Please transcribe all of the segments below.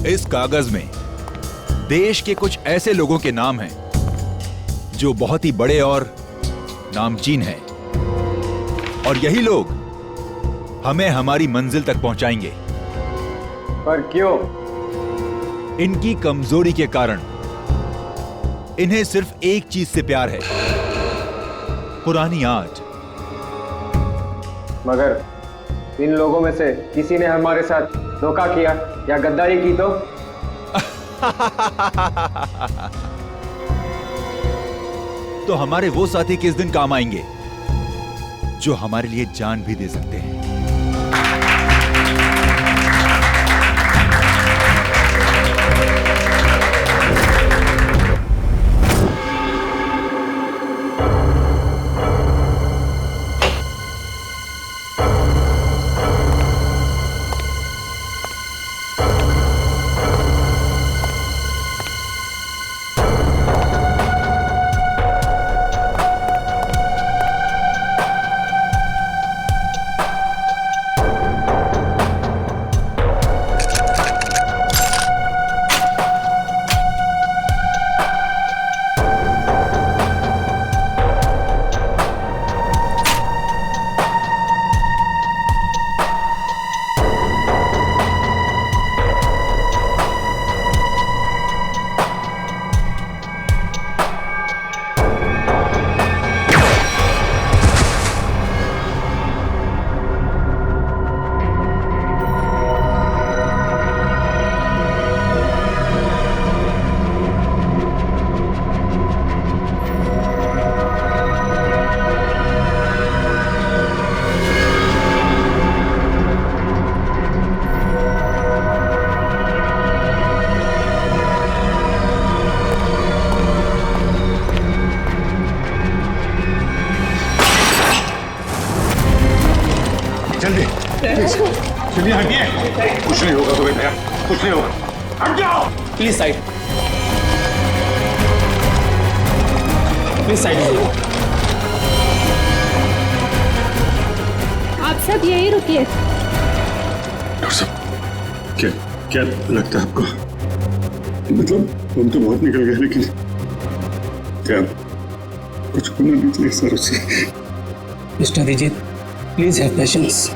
इस कागज में देश के कुछ ऐसे लोगों के नाम हैं जो बहुत ही बड़े और नामचीन हैं, और यही लोग हमें हमारी मंजिल तक पहुंचाएंगे। पर क्यों? इनकी कमजोरी के कारण इन्हें सिर्फ एक चीज से प्यार है, पुरानी आर्ट। मगर इन लोगों में से किसी ने हमारे साथ धोखा किया या गद्दारी की तो हमारे वो साथी किस दिन काम आएंगे जो हमारे लिए जान भी दे सकते हैं। जल्दी चलिए, हटिए। कुछ नहीं होगा तुम्हें भैया, कुछ नहीं होगा। हट जाओ प्लीज, साइड प्लीज, साइड। आप सब यही रुकिए। डॉक्टर साहब, क्या क्या लगता है आपको? मतलब हम तो बहुत निकल गए, लेकिन क्या कुछ होना नहीं चाहिए सर उसे? Mister Vijit, please have patience.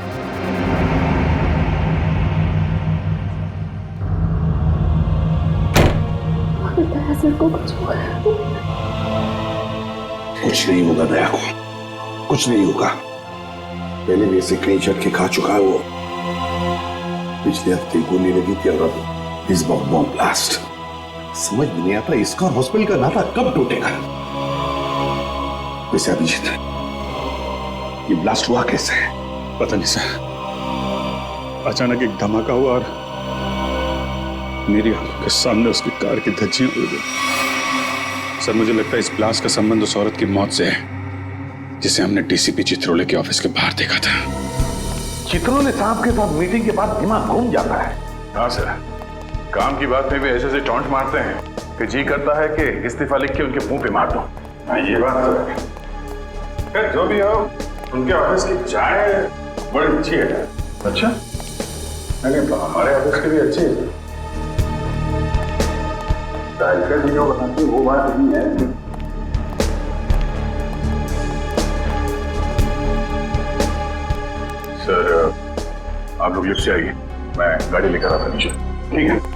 Sir को कुछ नहीं होगा दया को, कुछ नहीं होगा। पहले भी ऐसे कई झटके खा चुका है वो। पिछले हफ्ते गोली लगी थी और अब इस बार बॉम्ब ब्लास्ट। समझ में नहीं आता इसका और हॉस्पिटल का नाता कब टूटेगा। वैसे अभिजीत, ये ब्लास्ट हुआ कैसे है? पता नहीं सर, अचानक एक धमाका हुआ और मेरी आंखों के सामने उसकी कार की धज्जियां उड़ गई। सर, मुझे लगता है इस ब्लास्ट का संबंध उस औरत की मौत से है जिसे हमने डीसीपी चित्रोले के ऑफिस के बाहर देखा था। चित्रोले साहब के साथ मीटिंग के बाद दिमाग घूम जाता है। हाँ सर, काम की बात में भी ऐसे टॉन्ट मारते हैं कि जी करता है कि इस्तीफा लिख के उनके मुंह पे मार दो। हाँ, ये बात तो है। खैर, जो भी हो, उनके ऑफिस की चाय बड़ी अच्छी है। अच्छा? नहीं, हमारे ऑफिस की भी अच्छी है। चाय का जो बनाती वो बात नहीं है। सर, आप लोग लिफ्ट से आइए, मैं गाड़ी लेकर आता नीचे। ठीक है।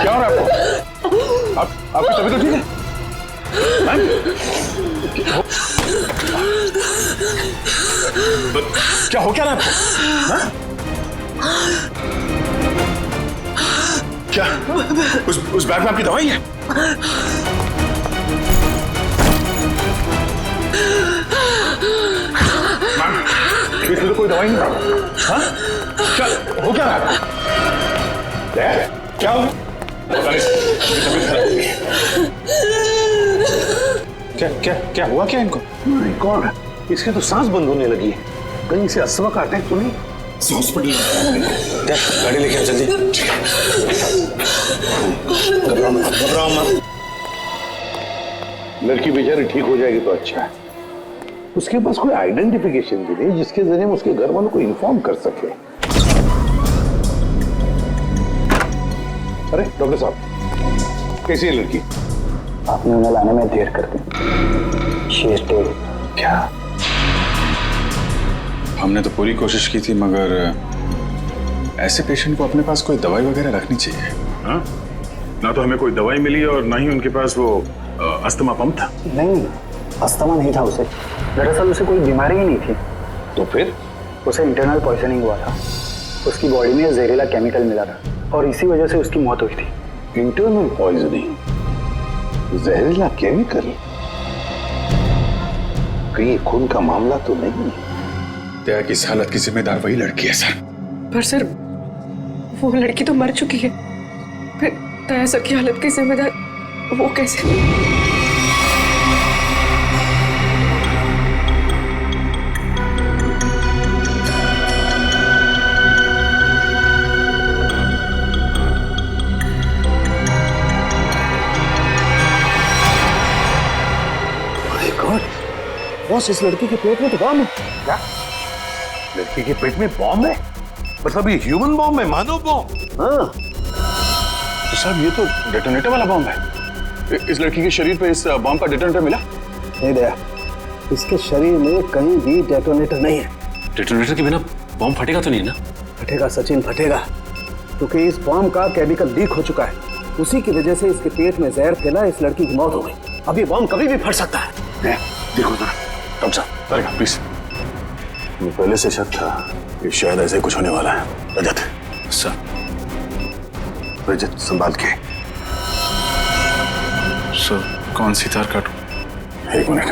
क्या हो रहा है आपको? आपकी तबीयत तो ठीक है? क्या हो क्या रहा है आपको? क्या उस बैग में आपकी दवाई है? मैम, इसमें तो कोई दवाई नहीं। हाँ? क्या हो क्या रहा है? क्या हो? क्या क्या क्या हुआ क्या इनको? माय गॉड, इसके तो सांस बंद होने लगी है। कहीं से अस्थमा का अटैक तो नहीं? हॉस्पिटल गाड़ी लेके आ जल्दी। घबराओ मत। लड़की बेचारी ठीक हो जाएगी तो अच्छा है। उसके पास कोई आइडेंटिफिकेशन भी नहीं जिसके जरिए हम उसके घर वालों को इन्फॉर्म कर सके। अरे डॉक्टर साहब, कैसी है लड़की? आपने उन्हें लाने में देर कर दी। She is dead. क्या? हमने तो पूरी कोशिश की थी, मगर ऐसे पेशेंट को अपने पास कोई दवाई वगैरह रखनी चाहिए। हाँ, ना तो हमें कोई दवाई मिली और ना ही उनके पास वो अस्थमा पंप था। नहीं, अस्थमा नहीं था उसे। दरअसल उसे कोई बीमारी ही नहीं थी। तो फिर? उसे इंटरनल पॉइजनिंग हुआ था। उसकी बॉडी में जहरीला केमिकल मिला था और इसी वजह से उसकी मौत हुई थी। इंटरनल पॉइजनिंग, जहरीला केमिकल? कहीं खून का मामला तो नहीं? दया की इस हालत की जिम्मेदार वही लड़की है सर। पर सर, वो लड़की तो मर चुकी है। फिर दया सर की हालत की जिम्मेदार वो कैसे? बॉस, इस लड़की के पेट में तो बॉम्ब है। क्या? लड़की के पेट में बॉम्ब है? मतलब ये ह्यूमन बॉम्ब है, मानव बॉम्ब? हाँ। तो साहब ये तो डेटोनेटर वाला बॉम्ब है। इस लड़की के शरीर पे इस बॉम्ब का डेटोनेटर मिला? नहीं दया, इसके शरीर में कहीं भी डेटोनेटर नहीं है। डेटोनेटर के बिना बॉम्ब फटेगा तो नहीं ना? फटेगा सचिन, फटेगा, क्योंकि इस बॉम्ब का केमिकल लीक हो चुका है। उसी की वजह से इसके पेट में जहर फैला, इस लड़की की मौत हो गई। अब ये बॉम्ब कभी भी फट सकता है। देखो जरा। डॉक्टर साहब, करेगा प्लीज। मुझे पहले से शक था कि शायद ऐसे कुछ होने वाला है। रजत सर। रजत, संभाल के। सर, कौन सी तार काटूं? 1 मिनट।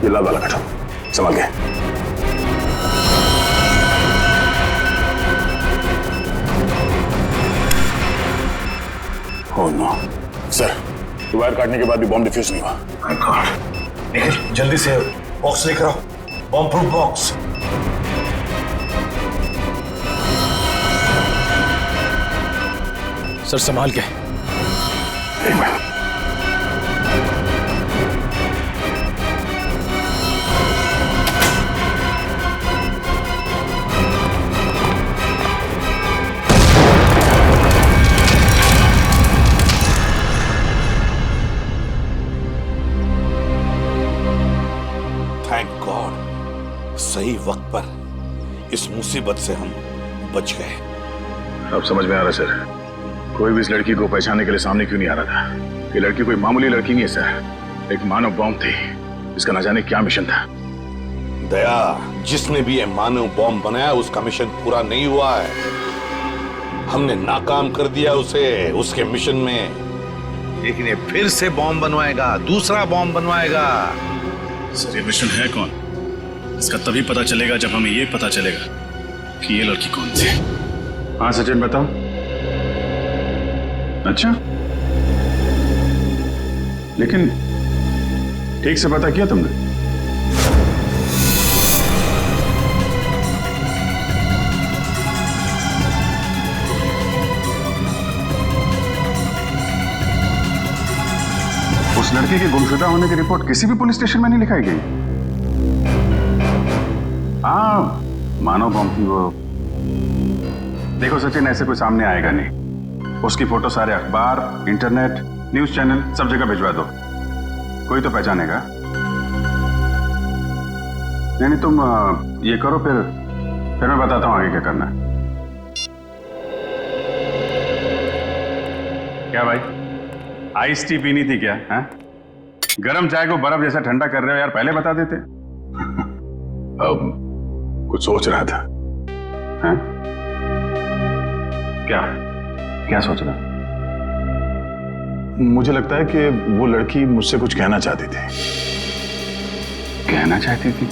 ये लाल वाला काटो, संभाल के। ओह नो सर, वायर काटने के बाद भी बॉम्ब डिफ्यूज नहीं हुआ। My God. निखिल, जल्दी से बॉक्स लेकर आओ, बॉम्ब प्रूफ बॉक्स। सर संभाल के। 1 मिनट। थैंक गॉड, सही वक्त पर इस मुसीबत से हम बच गए। अब समझ में आ रहा सर, कोई भी इस लड़की को पहचानने के लिए सामने क्यों नहीं आ रहा था। ये लड़की कोई मामूली लड़की नहीं है सर, एक मानव बॉम्ब थी। इसका न जाने क्या मिशन था। दया, जिसने भी ये मानव बॉम्ब बनाया उसका मिशन पूरा नहीं हुआ है। हमने नाकाम कर दिया उसे उसके मिशन में, लेकिन ये फिर से बॉम्ब बनवाएगा, दूसरा बॉम्ब बनवाएगा। सर ये मिशन है कौन? इसका तभी पता चलेगा जब हमें ये पता चलेगा कि ये लड़की कौन थी। हाँ सचिन बताओ। अच्छा, लेकिन ठीक से पता किया तुमने? उस लड़की के गुमशुदा होने की रिपोर्ट किसी भी पुलिस स्टेशन में नहीं लिखाई गई। हाँ, मानव बॉम्ब थी वो। देखो सचिन, ऐसे कोई सामने आएगा नहीं। उसकी फोटो सारे अखबार, इंटरनेट, न्यूज चैनल सब जगह भिजवा दो, कोई तो पहचानेगा। नहीं तुम ये करो, फिर मैं बताता हूँ आगे क्या करना है। क्या भाई, आइस टी पीनी थी क्या? हैं? गरम चाय को बर्फ जैसा ठंडा कर रहे हो यार, पहले बता देते। अब कुछ सोच रहा था। हैं? क्या सोच रहा? मुझे लगता है कि वो लड़की मुझसे कुछ कहना चाहती थी। कहना चाहती थी?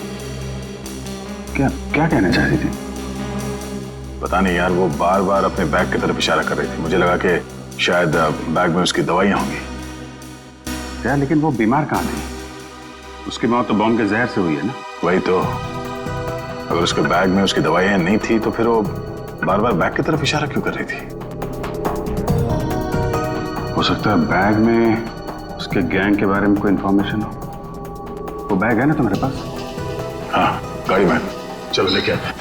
क्या कहना चाहती थी? पता नहीं यार, वो बार बार अपने बैग की तरफ इशारा कर रही थी। मुझे लगा कि शायद बैग में उसकी दवाइयां होंगी। क्या, लेकिन वो बीमार कहाँ थी? उसकी मौत तो बॉम्ब के जहर से हुई है ना। वही तो, अगर उसके बैग में उसकी दवाइयां नहीं थी तो फिर वो बार बार बैग की तरफ इशारा क्यों कर रही थी? हो सकता है बैग में उसके गैंग के बारे में कोई इंफॉर्मेशन हो। वो बैग है ना तुम्हारे पास? हाँ, गाड़ी में, चलो लेके आते।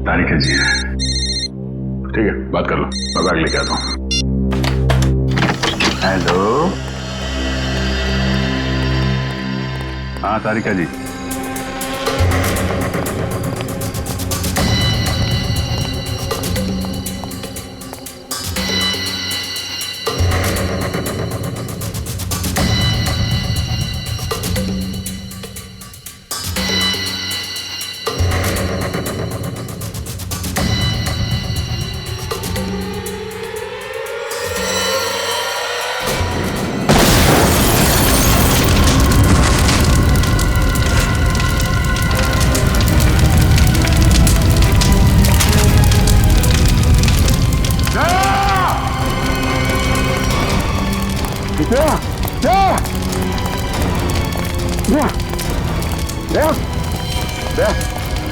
तारिका जी है, ठीक है, बात कर लो, मैं बैग लेके आता हूँ। हेलो, हाँ तारिका जी।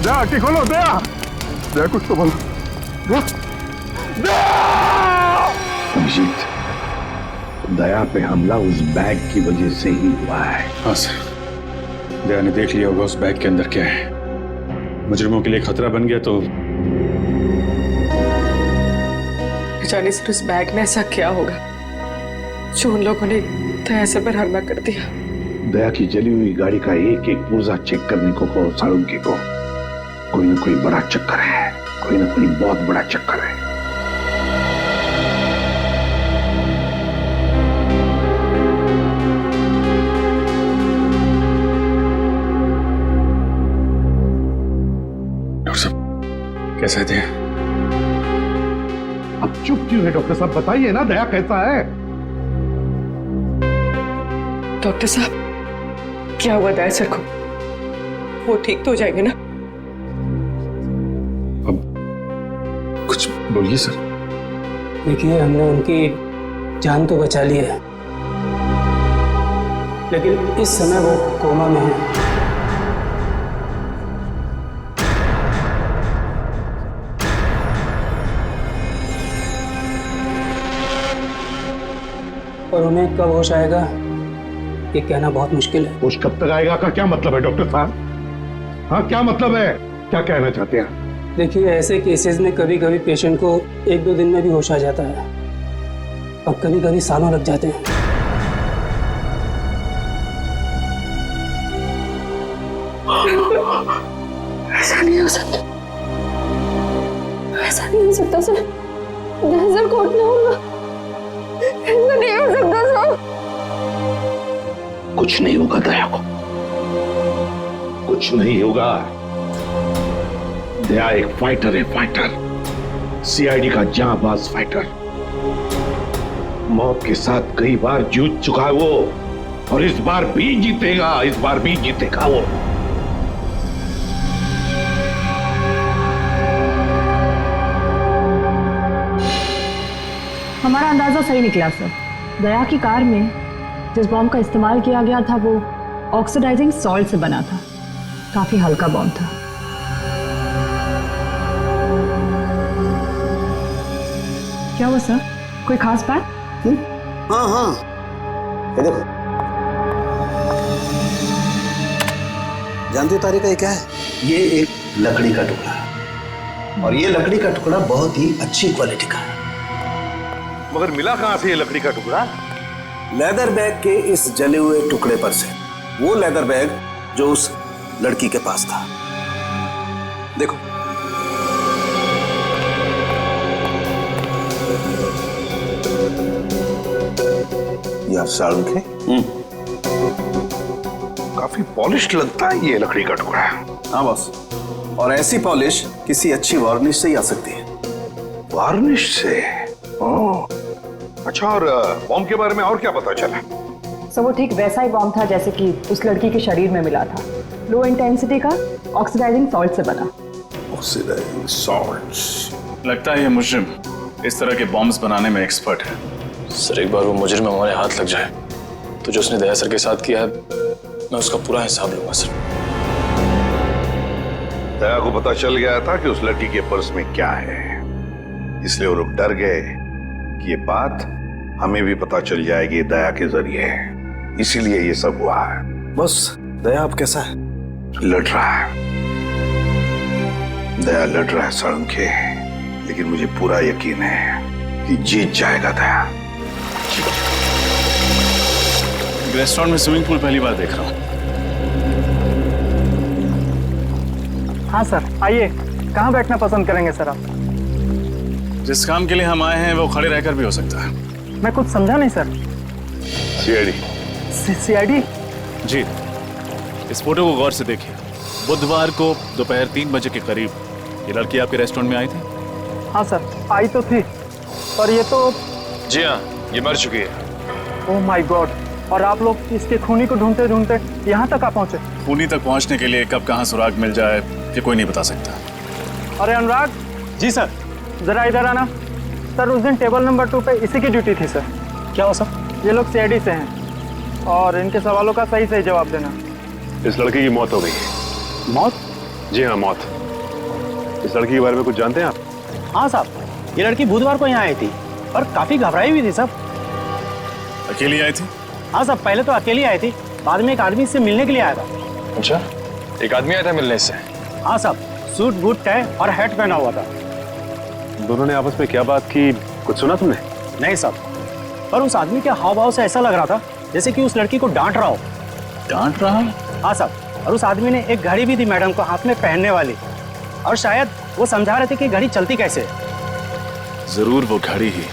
आंखें खोलो, दया कुछ तो बोलो। अभिजीत, दया पे हमला उस बैग की वजह से ही हुआ है। हाँ सर, दया ने देख लिया होगा उस बैग के अंदर क्या है। मुजरिमों के लिए खतरा बन गया तो जाने सर उस बैग में ऐसा क्या होगा जो उन लोगों ने दया से पर हमला कर दिया। दया की जली हुई गाड़ी का एक एक पुर्जा चेक करने को कहो साळुंखे को। कोई ना कोई बड़ा चक्कर है, कोई ना कोई बहुत बड़ा चक्कर है। डॉक्टर साहब कैसे थे? अब चुप क्यों है डॉक्टर साहब, बताइए ना दया कैसा है? डॉक्टर साहब क्या हुआ दया सर को? वो ठीक तो हो जाएंगे ना? अब कुछ बोलिए सर। देखिए, हमने उनकी जान तो बचा ली है, लेकिन इस समय वो कोमा में है। और उन्हें कब होश आएगा ये कहना बहुत मुश्किल है। होश कब तक आएगा का क्या मतलब है डॉक्टर साहब? हाँ, क्या मतलब है, क्या कहना चाहते हैं? देखिए, ऐसे केसेस में कभी कभी पेशेंट को 1-2 दिन में भी होश आ जाता है और कभी कभी सालों लग जाते हैं। ऐसा नहीं हो सकता, ऐसा नहीं हो सकता सर। नजर को उठना होगा, ऐसा नहीं हो सकता सर। कुछ नहीं होगा दया को, कुछ नहीं होगा। दया एक फाइटर है, फाइटर, सीआईडी का जांबाज फाइटर। मौत के साथ कई बार जूझ चुका है वो, और इस बार भी जीतेगा, इस बार भी जीतेगा वो। हमारा अंदाजा सही निकला सर। दया की कार में जिस बॉम्ब का इस्तेमाल किया गया था वो ऑक्सीडाइजिंग सॉल्ट से बना था। काफी हल्का बॉम्ब था। क्या हुआ सर, कोई खास बात? हाँ हाँ, ये देखो, जानती हो तारिका ये क्या है? ये एक लकड़ी का टुकड़ा है, और ये लकड़ी का टुकड़ा बहुत ही अच्छी क्वालिटी का है। मगर मिला कहां से ये लकड़ी का टुकड़ा? लेदर बैग के इस जले हुए टुकड़े पर से। वो लेदर बैग जो उस लड़की के पास था। देखो, यार साळुंखे, काफी पॉलिश्ड लगता है ये लकड़ी का टुकड़ा। हाँ बॉस, और ऐसी पॉलिश किसी अच्छी वार्निश से ही आ सकती है। वार्निश से? ओह, अच्छा, और बॉम्ब के बारे में और क्या पता चला? सर वो ठीक वैसा ही बॉम्ब था जैसे कि उस लड़की के शरीर में मिला था। लो इंटेंसिटी का ऑक्सीडाइजिंग सॉल्ट से बना। Oxidising salts. लगता है ये मुजरिम इस तरह के बॉम्ब्स बनाने में एक्सपर्ट है। सर एक बार वो मुजरिम हमारे हाथ लग जाए तो जो उसने दया सर के साथ किया है मैं उसका पूरा हिसाब लूंगा सर। दया को पता चल गया था कि उस लड़की के पर्स में क्या है, इसलिए वो लोग डर गए कि ये बात हमें भी पता चल जाएगी दया के जरिए, इसीलिए ये सब हुआ है। बस दया अब कैसा है? लड़ रहा है, दया लड़ रहा है साळुंखे, लेकिन मुझे पूरा यकीन है कि जीत जाएगा दया। रेस्टोरेंट में स्विमिंग पूल पहली बार देख रहा हूँ। हाँ सर, आइए। कहाँ बैठना पसंद करेंगे सर आप? जिस काम के लिए हम आए हैं वो खड़े रहकर भी हो सकता है। मैं कुछ समझा नहीं सर। सीआईडी। सीआईडी? जी, इस फोटो को गौर से देखिए। बुधवार को दोपहर 3 बजे के करीब ये लड़की आपके रेस्टोरेंट में आई थी? हाँ सर, आई तो थी, पर ये तो... जी हाँ, ये मर चुकी है। Oh my God! और आप लोग इसके खूनी को ढूंढते ढूंढते यहाँ तक आ पहुँचे? खूनी तक पहुँचने के लिए कब कहाँ सुराग मिल जाए ये कोई नहीं बता सकता। अरे अनुराग। जी सर। जरा इधर आना। सर उस दिन टेबल नंबर 2 पे इसी की ड्यूटी थी सर। क्या हो सर? ये लोग सीआईडी से हैं और इनके सवालों का सही सही जवाब देना। इस लड़की की मौत हो गई। मौत? जी हाँ, मौत। इस लड़की के बारे में कुछ जानते हैं आप? हाँ साहब, ये लड़की बुधवार को यहाँ आई थी और काफी घबराई हुई थी साहब। अकेली आई थी? हाँ साहब, पहले तो अकेली आई थी, बाद में एक आदमी से मिलने के लिए आया था। अच्छा, एक आदमी आया था मिलने से? हाँ साहब, सूट बूट टाई और हैट पहना हुआ था। दोनों ने आपस में क्या बात की, कुछ सुना तुमने? नहीं साहब, पर उस आदमी के हाव भाव से ऐसा लग रहा था जैसे कि उस लड़की को डांट रहा हो। डांट रहा? हाँ साहब, और उस आदमी ने एक घड़ी भी दी मैडम को हाथ में पहनने वाली, और शायद वो समझा रहे थे कि घड़ी चलती कैसे है। जरूर वो घड़ी ही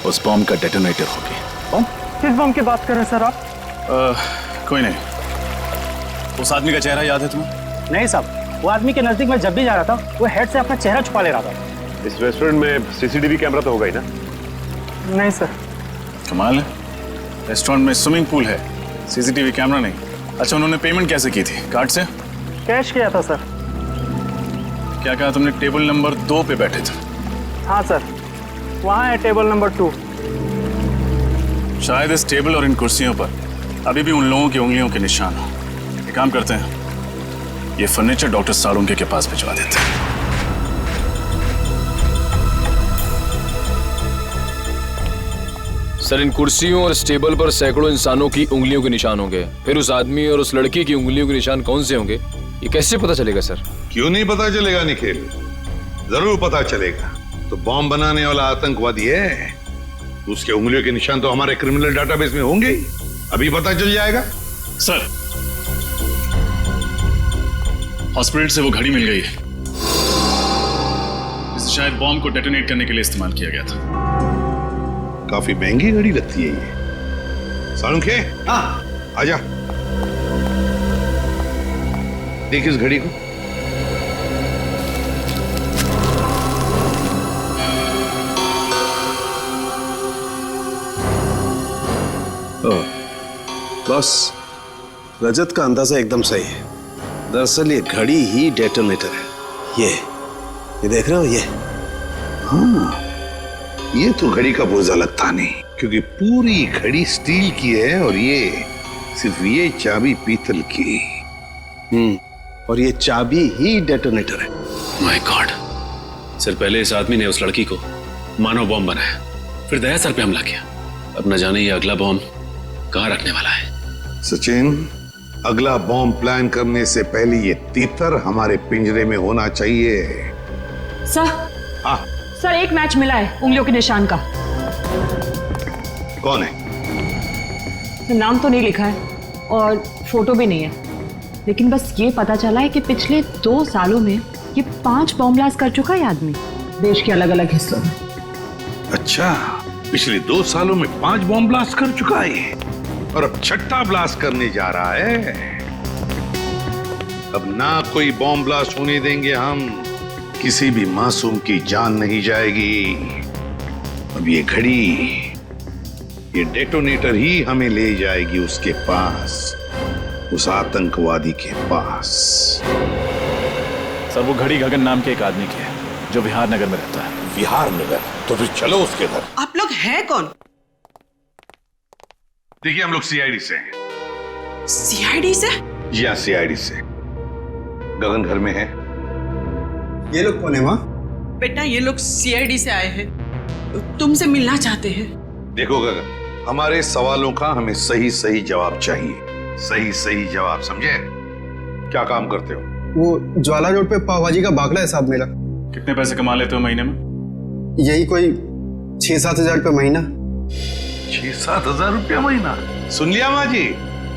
उस बॉम्ब का डेटोनेटर होगी। बम? किस बम की बात कर रहे हैं सर आप? कोई नहीं। उस आदमी का चेहरा याद है तुम्हें? नहीं साहब, वो आदमी के नजदीक मैं जब भी जा रहा था वो हेड से अपना चेहरा छुपा ले रहा था। इस रेस्टोरेंट में सीसीटीवी कैमरा तो होगा ही ना? नहीं सर। कमाल है, रेस्टोरेंट में स्विमिंग पूल है, सीसीटीवी कैमरा नहीं। अच्छा, उन्होंने पेमेंट कैसे की थी? कार्ड से? कैश किया था सर। क्या कहा तुमने? टेबल नंबर 2 पे बैठे थे? हाँ सर, वहाँ है टेबल नंबर 2। शायद इस टेबल और इन कुर्सियों पर अभी भी उन लोगों की उंगलियों के निशान हो। एक काम करते हैं, ये फर्नीचर डॉक्टर साळुंखे के पास भिजवा देते हैं। सर, इन कुर्सियों और इस टेबल पर सैकड़ों इंसानों की उंगलियों के निशान होंगे, फिर उस आदमी और उस लड़की की उंगलियों के निशान कौन से होंगे ये कैसे पता चलेगा सर? क्यों नहीं पता चलेगा निखिल, जरूर पता चलेगा। तो बॉम्ब बनाने वाला आतंकवादी है, उसके उंगलियों के निशान तो हमारे क्रिमिनल डाटाबेस में होंगे ही, अभी पता चल जाएगा। सर, हॉस्पिटल से वो घड़ी मिल गई है जिसे शायद बॉम्ब को डेटोनेट करने के लिए इस्तेमाल किया गया था। काफी महंगी घड़ी लगती है ये। साळुंखे, हाँ आजा, देख इस घड़ी को। बॉस, रजत का अंदाजा एकदम सही है। दरअसल ये घड़ी ही डेटोनेटर है। ये देख रहे हो? ये हाँ, ये तो घड़ी का पुर्जा लगता नहीं, क्योंकि पूरी घड़ी स्टील की है और ये सिर्फ ये चाबी पीतल की। और ये चाबी ही डेटोनेटर है। My God! सर, पहले इस आदमी ने उस लड़की को मानव बॉम्ब बनाया, फिर दया सर पे हमला किया। अब न जाने ये अगला बॉम्ब कहाँ रखने वाला है। सचिन, अगला बॉम्ब प्लान करने से पहले ये तीतर हमारे पिंजरे में होना चाहिए। सर, हाँ सर एक मैच मिला है उंगलियों के निशान का। कौन है? नाम तो नहीं लिखा है और फोटो भी नहीं है, लेकिन बस ये पता चला है कि पिछले 2 सालों में ये 5 बॉम्ब ब्लास्ट कर चुका है आदमी, देश के अलग अलग हिस्सों में। अच्छा, पिछले 2 सालों में 5 बॉम्ब ब्लास्ट कर चुका है और अब 6ठा ब्लास्ट करने जा रहा है। अब ना कोई बॉम्ब ब्लास्ट होने देंगे हम, किसी भी मासूम की जान नहीं जाएगी। अब ये घड़ी, ये डेटोनेटर ही हमें ले जाएगी उसके पास। उस आतंकवादी के पास। सर वो घड़ी गगन नाम के एक आदमी की है जो विहार नगर में रहता है। विहार नगर? तो फिर चलो उसके घर। आप लोग हैं कौन? देखिए हम लोग सीआईडी से हैं। सीआईडी से? जी हाँ, सीआईडी से। गगन घर में है। ये लोग कौन है माँ? बेटा ये लोग सीआईडी से आए हैं, तुमसे मिलना चाहते हैं। देखो गगन, हमारे सवालों का हमें सही सही जवाब चाहिए। सही सही जवाब, समझे? क्या काम करते हो? वो ज्वाला रोड पे पाव भाजी का बागला है साहब मेरा। कितने पैसे कमा लेते हो महीने में? यही कोई 6-7 हजार रुपये महीना। 6-7 हजार रुपया महीना? सुन लिया माँ जी,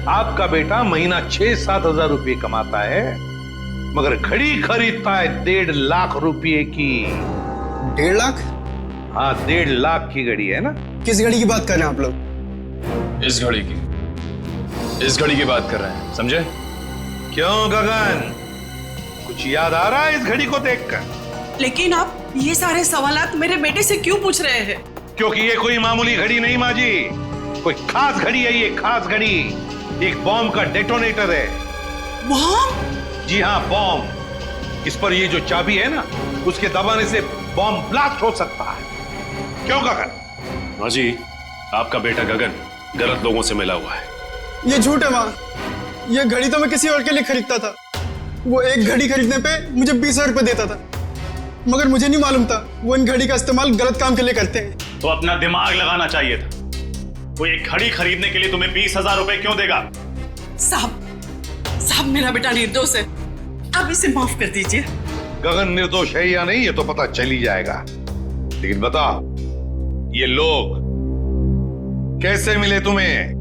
आपका बेटा महीना 6-7 हजार रुपये कमाता है, मगर घड़ी खरीदता है 1.5 लाख रुपए की। 1.5 लाख? हाँ, 1.5 लाख की घड़ी है ना। किस घड़ी की बात कर रहे हैं आप लोग? इस घड़ी की, इस घड़ी की बात कर रहे हैं, समझे? क्यों गगन, कुछ याद आ रहा है इस घड़ी को देखकर? लेकिन आप ये सारे सवालात मेरे बेटे से क्यों पूछ रहे हैं? क्योंकि ये कोई मामूली घड़ी नहीं माँ जी, कोई खास घड़ी है। ये खास घड़ी एक बॉम्ब का डेटोनेटर है। बॉम्ब? जी हाँ, बॉम्ब। इस पर ये जो चाबी है ना, उसके दबाने से बॉम्ब ब्लास्ट हो सकता है। क्यों गगन? माँ जी, आपका बेटा गगन गलत लोगों से मिला हुआ है। ये झूठ है माँ, ये घड़ी तो मैं किसी और के लिए खरीदता था। वो एक घड़ी खरीदने पे मुझे 20,000 रुपये देता था, मगर मुझे नहीं मालूम था वो इन घड़ी का इस्तेमाल गलत काम के लिए करते हैं। तो अपना दिमाग लगाना चाहिए था। वो एक घड़ी खरीदने के लिए तुम्हें 20,000 रुपए क्यों देगा? साहब मेरा बेटा निर्दोष है, आप इसे माफ कर दीजिए। गगन निर्दोष है या नहीं ये तो पता चल ही जाएगा, लेकिन बताओ ये लोग कैसे मिले तुम्हें?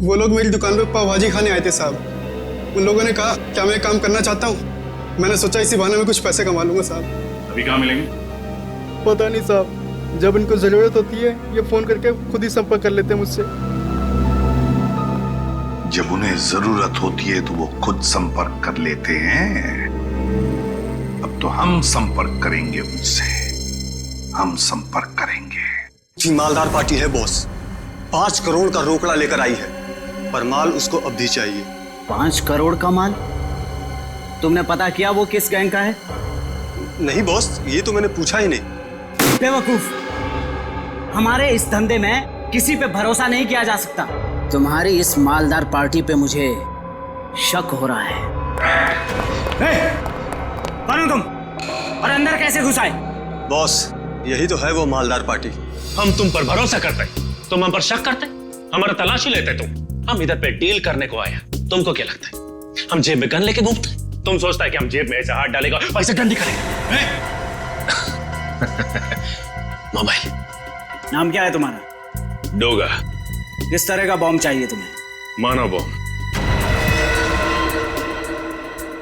वो लोग मेरी दुकान पे पाव भाजी खाने आए थे साहब। उन लोगों ने कहा क्या मैं काम करना चाहता हूँ। मैंने सोचा इसी बहाने में कुछ पैसे कमा लूंगा साहब। अभी कहाँ मिलेंगे? पता नहीं साहब, जब इनको जरूरत होती है ये फोन करके खुद ही संपर्क कर लेते हैं मुझसे। जब उन्हें जरूरत होती है तो वो खुद संपर्क कर लेते हैं। अब तो हम संपर्क करेंगे उनसे, हम संपर्क करेंगे। जी मालदार पार्टी है बॉस, 5 करोड़ का रोकड़ा लेकर आई है, पर माल उसको अब भी चाहिए। 5 करोड़ का माल? तुमने पता किया वो किस गैंग का है? नहीं बॉस, ये तो मैंने पूछा ही नहीं। बेवकूफ, हमारे इस धंधे में किसी पे भरोसा नहीं किया जा सकता। तुम्हारी इस मालदार पार्टी पे मुझे शक हो रहा है। कौन हो तुम और अंदर कैसे घुस आए? बॉस, यही तो है वो मालदार पार्टी। हम तुम पर भरोसा करते, तुम हम पर शक करते, हमारा तलाशी लेते तुम। हम इधर पे डील करने को आए, तुमको क्या लगता है हम जेब में गन लेके घूमते? तुम सोचता है कि हम जेब में ऐसे हाथ डालेगा वैसे डंडी करेंगे? मोबाइल। नाम क्या है तुम्हारा? डोगा। किस तरह का बॉम्ब चाहिए तुम्हें? मानव बॉम्ब।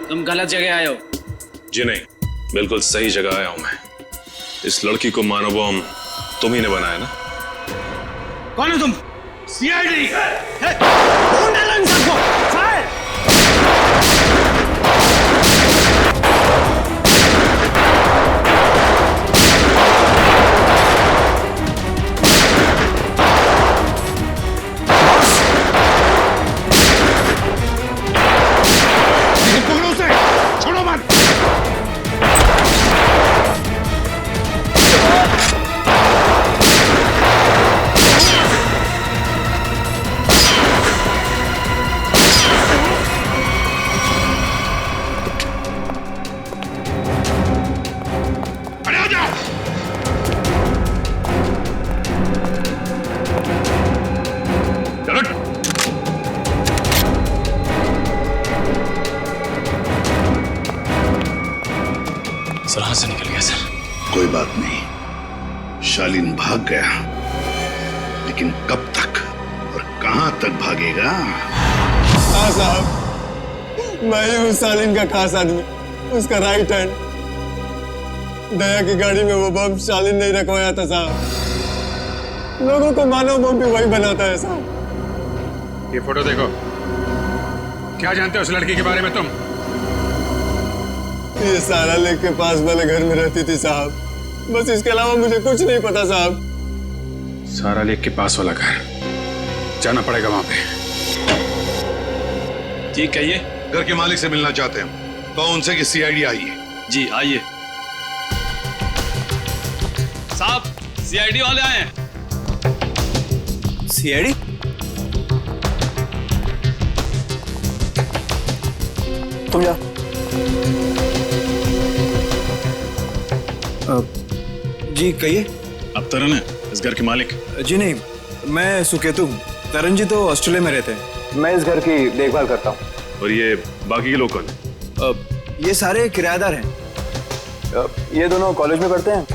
तुम गलत जगह आए हो। जी नहीं, बिल्कुल सही जगह आया हूं मैं। इस लड़की को मानव बॉम्ब तुम ही ने बनाया ना? कौन हो तुम? सीआईडी। कौन डाला इन सबको? फायर! हाथ से निकल गया सर। कोई बात नहीं, शालीन भाग गया, लेकिन कब तक और कहां तक भागेगा? हाँ साहब, मैं ही हूँ शालीन का खास आदमी, उसका राइट हैंड। दया की गाड़ी में वो बम शालीन नहीं रखवाया था साहब। लोगों को मानव बम भी वही बनाता है साहब। ये फोटो देखो, क्या जानते हो उस लड़की के बारे में तुम? ये सारा लेक के पास वाले घर में रहती थी साहब, बस इसके अलावा मुझे कुछ नहीं पता साहब। सारा लेक के पास वाला घर, जाना पड़ेगा वहां पे। जी कहिए। घर के मालिक से मिलना चाहते हैं तो उनसे कि सीआईडी आई है। जी आइए। साहब सीआईडी वाले आए हैं। सीआईडी? तुम जा। जी कहिए। अब तरन है इस घर के मालिक? जी नहीं, मैं सुकेतु हूँ। तरन जी तो ऑस्ट्रेलिया में रहते हैं। मैं इस घर की देखभाल करता हूँ। और ये बाकी के लोग कौन हैं? ये सारे किराएदार हैं। ये दोनों कॉलेज में पढ़ते हैं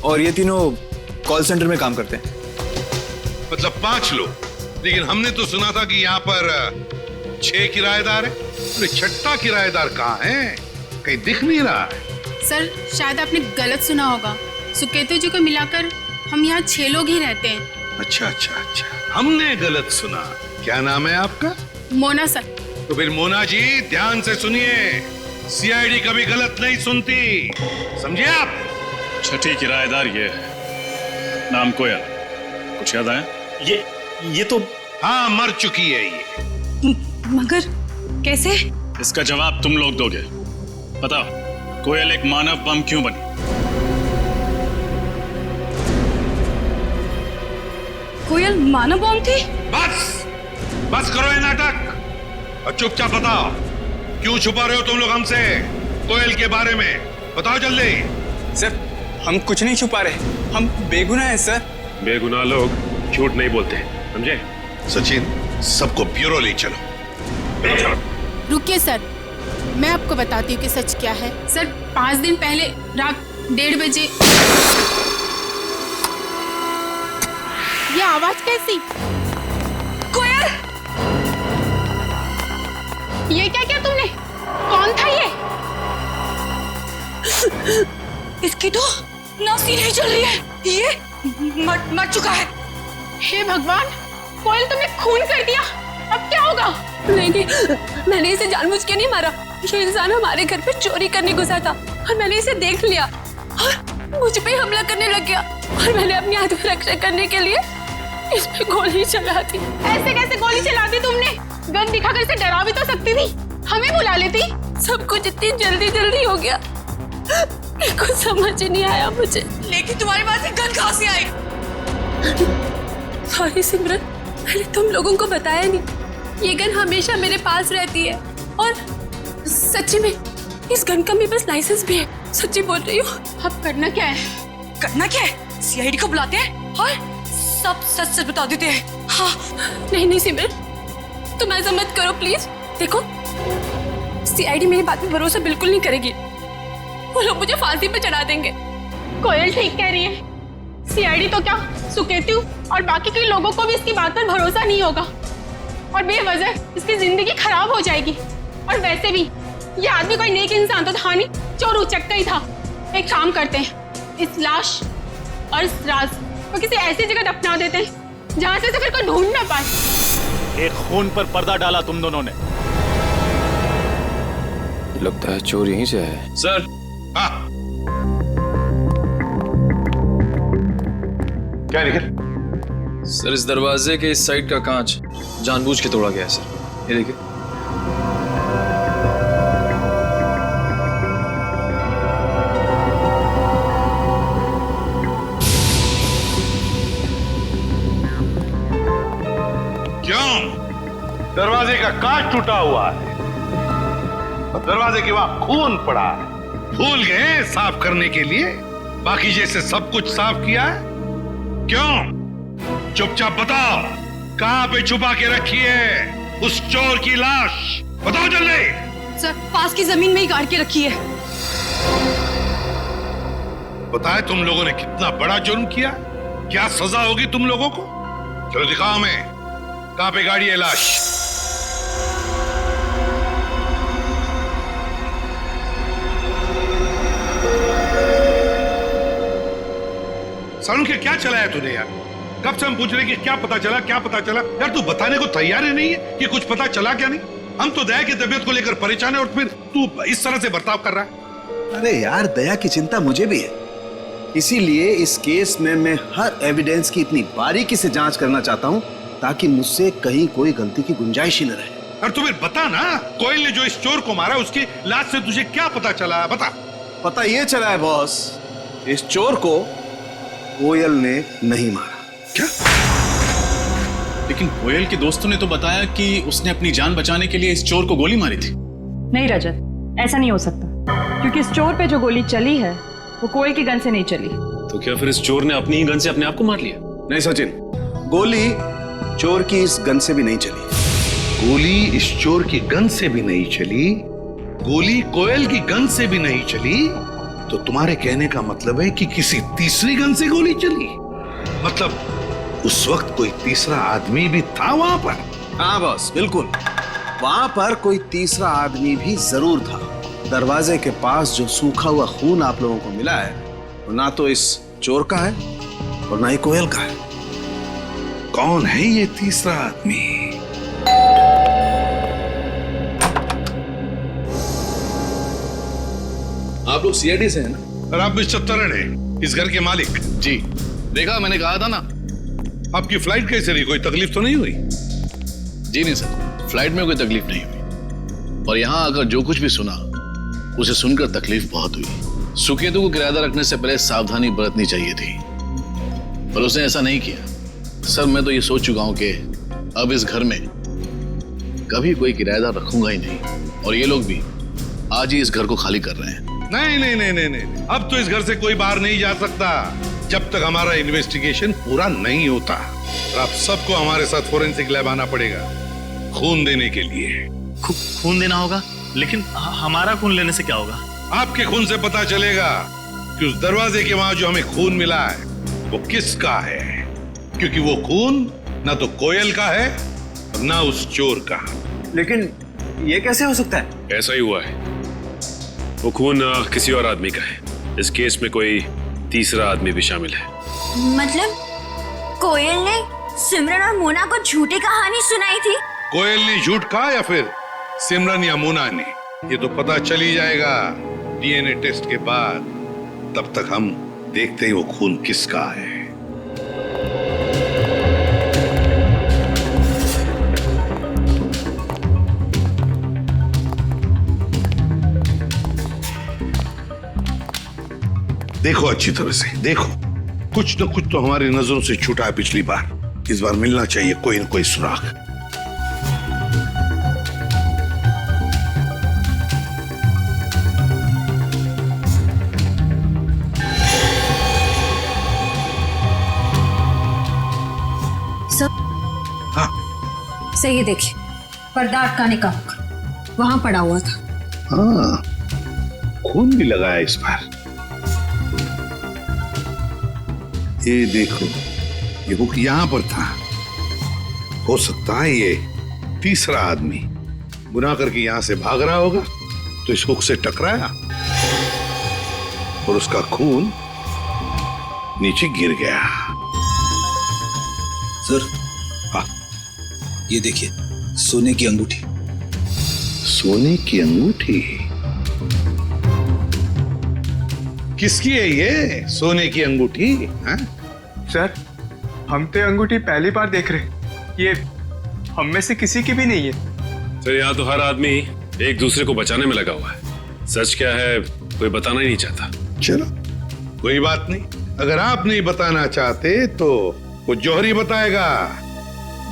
और ये तीनों कॉल सेंटर में काम करते हैं। मतलब 5 लोग, लेकिन हमने तो सुना था कि यहाँ पर 6 किराएदार हैं। अरे छठा किराएदार कहाँ है? कहीं दिख नहीं रहा है। सर शायद आपने गलत सुना होगा। सुकेतु जी को मिलाकर हम यहाँ 6 लोग ही रहते हैं। अच्छा अच्छा अच्छा, हमने गलत सुना। क्या नाम है आपका? मोना सर। तो फिर मोना जी ध्यान से सुनिए, सीआईडी कभी गलत नहीं सुनती, समझे आप? छठी किराएदार ये है, नाम कोयल। कुछ याद आया? ये तो हाँ, मर चुकी है ये। मगर कैसे? इसका जवाब तुम लोग दोगे। बताओ, कोयल एक मानव बम क्यों बनी? कोयल मानव बम थी? बस करो ये नाटक और चुपचाप बताओ, क्यों छुपा रहे हो तुम लोग हमसे कोयल के बारे में? बताओ जल्दी। सर हम कुछ नहीं छुपा रहे, हम बेगुनाह हैं सर। बेगुनाह लोग झूठ नहीं बोलते, समझे? सचिन, सबको ब्यूरो ले चलो। रुकिए सर, मैं आपको बताती हूँ कि सच क्या है। सर 5 दिन पहले रात 1:30 बजे ये आवाज कैसी? कोयल, ये क्या किया तुमने? कौन था ये? इसकी तो नासी नहीं चल रही है, ये मर चुका है। हे भगवान, कोयल तुमने खून कर दिया, अब क्या होगा? नहीं, मैंने इसे जानबूझ के नहीं मारा। ये इंसान हमारे घर पे चोरी करने घुसा था और मैंने इसे देख लिया और मुझ पे हमला करने लग गया और मैंने अपनी आत्मरक्षा करने के लिए इस पे गोली चला दी। ऐसे कैसे गोली चला दी तुमने? गन दिखाकर इसे डरा भी तो सकती थी, हमें बुला लेती। सब कुछ इतनी जल्दी हो गया, कुछ समझ नहीं आया मुझे। लेकिन तुम्हारे पास ये गन कहाँ से आई? सॉरी सिमरन, मैंने तुम लोगों को बताया नहीं। ये गन हमेशा मेरे पास रहती है और सच्ची में इस गन का मेरे पास लाइसेंस भी है। सच्ची बोल रही हूँ। अब करना क्या है? करना क्या है? सीआईडी को बुलाते हैं और सब सच बता देते हैं। हाँ। नहीं सिमरन, तुम ऐसा मत करो प्लीज। देखो, सीआईडी मेरी बात पे भरोसा बिल्कुल नहीं करेगी। वो लोग मुझे फांसी पे चढ़ा देंगे। कोयल ठीक कह रही है, सीआईडी तो क्या, सुकेतु और बाकी के लोगों को भी इसकी बात पर भरोसा नहीं होगा और बेवजह इसकी जिंदगी खराब हो जाएगी। और वैसे भी ये आदमी कोई नेक इंसान तो था नहीं, चोर उचक्का ही था। एक काम करते हैं, इस लाश और इस राज को किसी ऐसी जगह दफना देते हैं जहां से फिर कोई ढूंढ ना पाए। एक खून पर पर्दा डाला तुम दोनों ने। लगता है चोर यहीं से है। सर। क्या निकल? सर इस दरवाजे के इस साइड का कांच जानबूझ के तोड़ा गया है सर, ये देखिए। दरवाजे का कांच टूटा हुआ है और दरवाजे के वहां खून पड़ा है। भूल गए साफ करने के लिए? बाकी जैसे सब कुछ साफ किया है? क्यों? चुपचाप बताओ, कहां पे छुपा के रखी है उस चोर की लाश? बताओ जल्दी। सर पास की जमीन में ही गाड़ के रखी है। बताए तुम लोगों ने कितना बड़ा जुर्म किया, क्या सजा होगी तुम लोगों को? चलो दिखाओ हमें, कहां पे गाड़ी है लाश? सालू के क्या चलाया तूने यार? कब से हम पूछ रहे कि क्या पता चला, क्या पता चला? यार तू बताने को तैयार ही नहीं है कि कुछ पता चला क्या नहीं। हम तो दया की तबीयत को लेकर परेशान है और फिर तू इस तरह से बर्ताव कर रहा है। अरे यार, दया की चिंता मुझे भी है, इसीलिए इस केस में मैं हर एविडेंस की इतनी बारीकी से जांच करना चाहता हूं ताकि मुझसे कहीं कोई गलती की गुंजाइश ही न रहे। और तुम्हें बता ना, कोयल ने जो इस चोर को मारा उसकी लाश से तुझे क्या पता चला? बता। पता ये चला है बॉस, इस चोर को कोयल ने नहीं मारा। क्या? लेकिन कोयल के दोस्तों ने तो बताया कि उसने अपनी जान बचाने के लिए इस चोर को गोली मारी थी। नहीं रजत, ऐसा नहीं हो सकता, क्योंकि इस चोर पे जो गोली चली है वो कोयल की गन से नहीं चली। तो क्या फिर इस चोर ने अपनी ही गन से अपने आप को मार लिया? नहीं सचिन, गोली चोर की इस गन से भी नहीं चली। गोली इस चोर की गन से भी नहीं चली, गोली कोयल की गन से भी नहीं चली, तो तुम्हारे कहने का मतलब है कि किसी तीसरी गन से गोली चली? मतलब उस वक्त कोई तीसरा आदमी भी था वहां पर? हाँ बॉस, बिल्कुल, वहां पर कोई तीसरा आदमी भी जरूर था। दरवाजे के पास जो सूखा हुआ खून आप लोगों को मिला है, वो ना तो इस चोर का है और ना ही कोयल का है। कौन है ये तीसरा आदमी? आप लोग सीआईडी से हैं ना? और आप मिस्टर तरन हैं, इस घर के मालिक? जी, देखा, मैंने कहा था ना। आपकी फ्लाइट कैसे रही? कोई तकलीफ तो नहीं हुई? जी नहीं सर, फ्लाइट में कोई तकलीफ नहीं हुई, और यहाँ आकर जो कुछ भी सुना उसे सुनकर तकलीफ बहुत हुई। सुकेतु को किराएदार रखने से पहले सावधानी बरतनी चाहिए थी, पर उसने ऐसा नहीं किया। सर, मैं तो ये सोच चुका हूं कि अब इस घर में कभी कोई किराएदार रखूंगा ही नहीं, और ये लोग भी आज ही इस घर को खाली कर रहे हैं। नहीं नहीं नहीं नहीं नहीं, अब तो इस घर से कोई बाहर नहीं जा सकता जब तक हमारा इन्वेस्टिगेशन पूरा नहीं होता। और आप सबको हमारे साथ फोरेंसिक लैब आना पड़ेगा खून देने के लिए। खून देना होगा? लेकिन हमारा खून लेने से क्या होगा? आपके खून से पता चलेगा कि उस दरवाजे के वहां जो हमें खून मिला है वो किसका है, क्योंकि वो खून ना तो कोयल का है और ना उस चोर का। लेकिन ये कैसे हो सकता है? ऐसा ही हुआ है, वो खून किसी और आदमी का है। इस केस में कोई तीसरा आदमी भी शामिल है। मतलब कोयल ने सिमरन और मोना को झूठी कहानी सुनाई थी? कोयल ने झूठ कहा या फिर सिमरन या मोना ने, ये तो पता चल ही जाएगा डीएनए टेस्ट के बाद। तब तक हम देखते हैं वो खून किसका है। देखो अच्छी तरह से देखो, कुछ न कुछ तो हमारी नजरों से छूटा है पिछली बार। इस बार मिलना चाहिए कोई न कोई सुराग। हाँ, सही है, देखिए पर्दा अटकाने का वहां पड़ा हुआ था। हाँ, खून भी लगाया इस बार। ये देखो, ये हुक यहां पर था। हो सकता है ये तीसरा आदमी गुनाह करके यहां से भाग रहा होगा, तो इस हुक से टकराया और उसका खून नीचे गिर गया। सर, हाँ, ये देखिए, सोने की अंगूठी। सोने की अंगूठी? किसकी है ये सोने की अंगूठी? हाँ? सर, हम तो अंगूठी पहली बार देख रहे, ये हम में से किसी की भी नहीं है। सर, यहाँ तो हर आदमी एक दूसरे को बचाने में लगा हुआ है। सच क्या है कोई बताना ही नहीं चाहता। चलो कोई बात नहीं, अगर आप नहीं बताना चाहते तो वो जौहरी बताएगा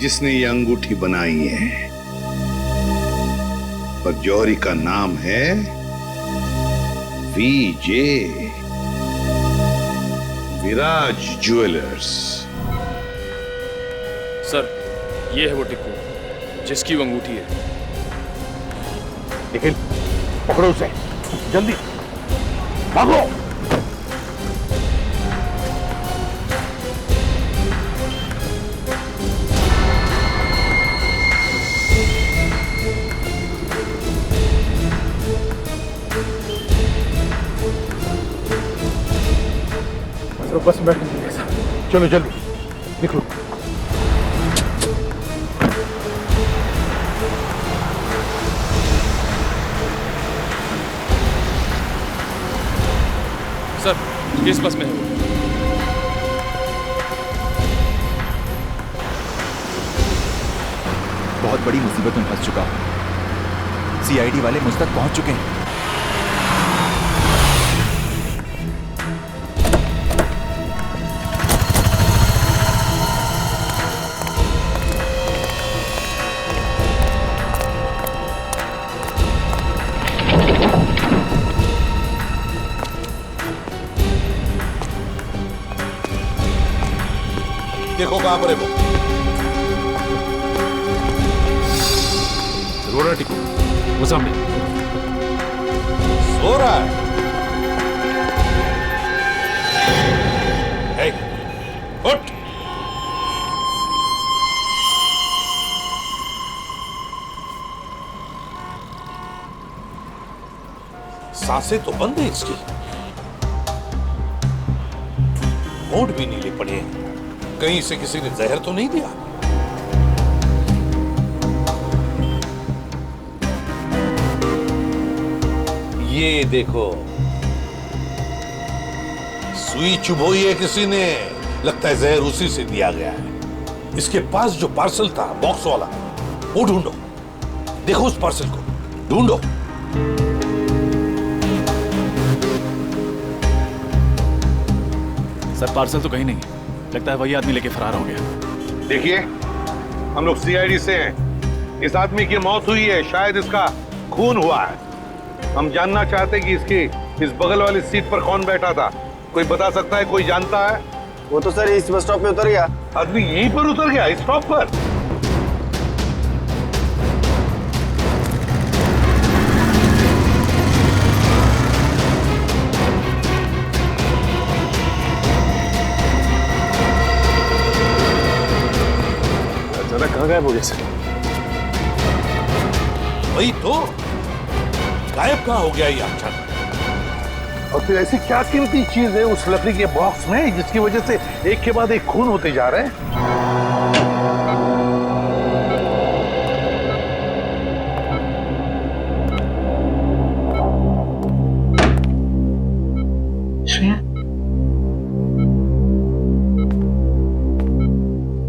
जिसने ये अंगूठी बनाई है, और जौहरी का नाम है वीजे, विराज ज्वेलर्स। सर, ये है वो टिक्कू जिसकी वो अंगूठी है। लेकिन पकड़ो उसे, जल्दी भागो। बस में बैठने साहब, चलो जल्दी निकलो। सर, किस बस में है? बहुत बड़ी मुसीबत में फंस चुका हूं। सीआईडी वाले मुझ तक पहुंच चुके हैं। देखो कहां पर है वो। रोड़ा टिको, वो सामने सो रहा है। हे, उठ। सांसें तो बंद है इसकी, होंठ भी नीले पड़े हैं। कहीं से किसी ने जहर तो नहीं दिया? ये देखो, सुई चुभोई है किसी ने, लगता है जहर उसी से दिया गया है। इसके पास जो पार्सल था बॉक्स वाला, वो ढूंढो। देखो उस पार्सल को ढूंढो। सर पार्सल तो कहीं नहीं, लगता है वही आदमी लेके फरार हो गया। देखिए, हम लोग सीआईडी से हैं। इस आदमी की मौत हुई है, शायद इसका खून हुआ है। हम जानना चाहते हैं कि इसकी इस बगल वाली सीट पर कौन बैठा था। कोई बता सकता है? कोई जानता है? वो तो सर इस बस स्टॉप पे उतर गया। आदमी यहीं पर उतर गया, इस स्टॉप पर? कहाँ गायब हो गया सर? वही तो, गायब कहाँ हो गया ये अचानक? और फिर ऐसी क्या कीमती चीज है उस लकड़ी के बॉक्स में जिसकी वजह से एक के बाद एक खून होते जा रहे हैं? श्रेया,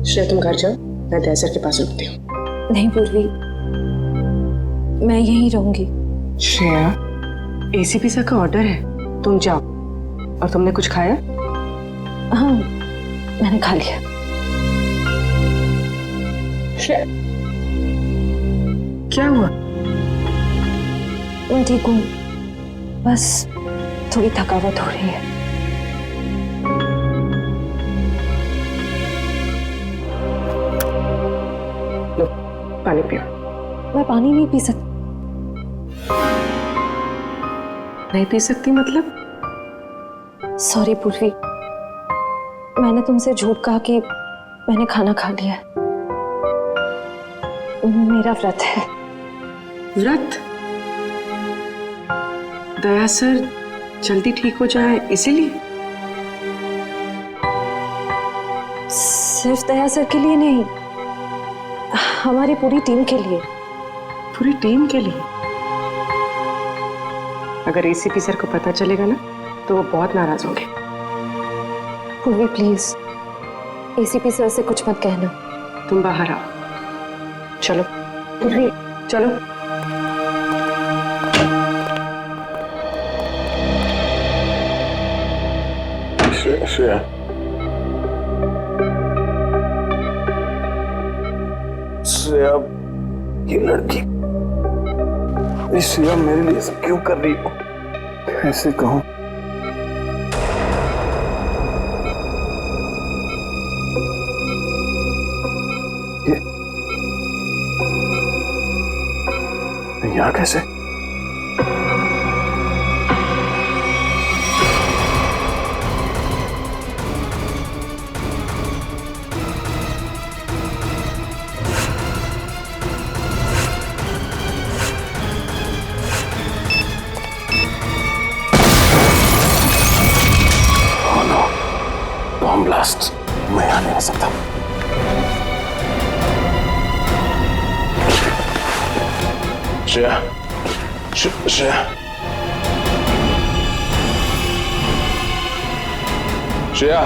श्रेया तुम घर जाओ, मैं दया सर के पास रुकती हूँ। नहीं पूर्वी, मैं यहीं रहूंगी। श्रेया, एसीपी सर का ऑर्डर है, तुम जाओ। और तुमने कुछ खाया? हाँ, मैंने खा लिया। श्रेया, क्या हुआ? मैं ठीक हूँ, बस थोड़ी थकावट हो रही है। लो, पानी पियो। मैं पानी नहीं पी सकती। नहीं पी सकती मतलब? सॉरी पूर्वी, मैंने तुमसे झूठ कहा कि मैंने खाना खा लिया है। मेरा व्रत है। व्रत? दया सर जल्दी ठीक हो जाए इसीलिए? सिर्फ दया सर के लिए नहीं, हमारी पूरी टीम के लिए। पूरी टीम के लिए? अगर एसीपी सर को पता चलेगा ना तो वो बहुत नाराज होंगे। पूर्वी प्लीज, एसीपी सर से कुछ मत कहना। तुम बाहर आओ। चलो पूर्वी, चलो। श्रेया, श्रेया, ये लड़की, श्रेया मेरे लिए सब क्यों कर रही हो? कैसे कहूं? ये यहाँ कैसे? ब्लास्ट, मैं यहाँ नहीं रह सकता। श्रेया, श्रेया, श्रेया,